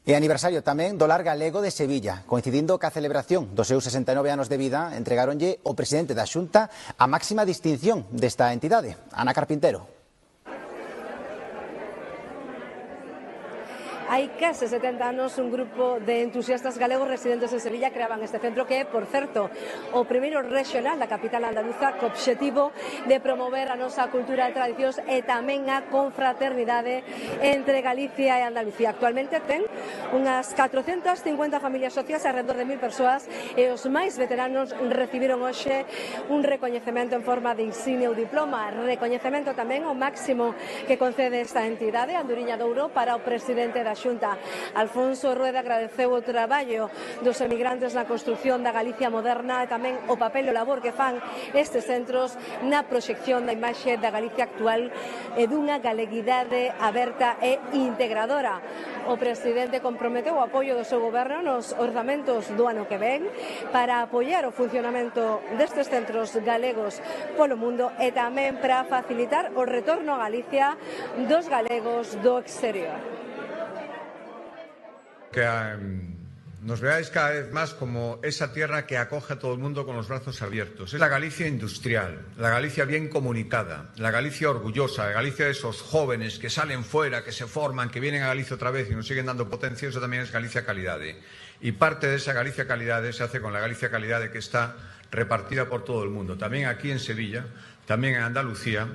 E aniversario tamén do Lar Galego de Sevilla, coincidindo ca celebración dos seus 69 anos de vida, entregaronlle o presidente da Xunta a máxima distinción desta entidade, Ana Carpintero. Hai case 70 anos un grupo de entusiastas galegos residentes en Sevilla creaban este centro que é, por certo, o primeiro regional da capital andaluza co obxectivo de promover a nosa cultura e tradicións e tamén a confraternidade entre Galicia e Andalucía. Actualmente ten unhas 450 familias socias e alrededor de 1000 persoas e os máis veteranos recibiron hoxe un recoñecemento en forma de insignia ou diploma, recoñecemento tamén o máximo que concede esta entidade, Anduriña de Ouro, para o presidente da Xunta. Alfonso Rueda agradeceu o traballo dos emigrantes na construción da Galicia moderna e tamén o papel e o labor que fan estes centros na proxección da imaxe da Galicia actual e dunha galeguidade aberta e integradora. O presidente comprometeu o apoio do seu goberno nos orzamentos do ano que ven para apoiar o funcionamento destes centros galegos polo mundo e tamén para facilitar o retorno a Galicia dos galegos do exterior. Que nos veáis cada vez más como esa tierra que acoge a todo el mundo con los brazos abiertos. Es la Galicia industrial, la Galicia bien comunicada, la Galicia orgullosa, la Galicia de esos jóvenes que salen fuera, que se forman, que vienen a Galicia otra vez y nos siguen dando potencia. Eso también es Galicia Calidade. Y parte de esa Galicia Calidade se hace con la Galicia Calidade que está repartida por todo el mundo, también aquí en Sevilla, también en Andalucía.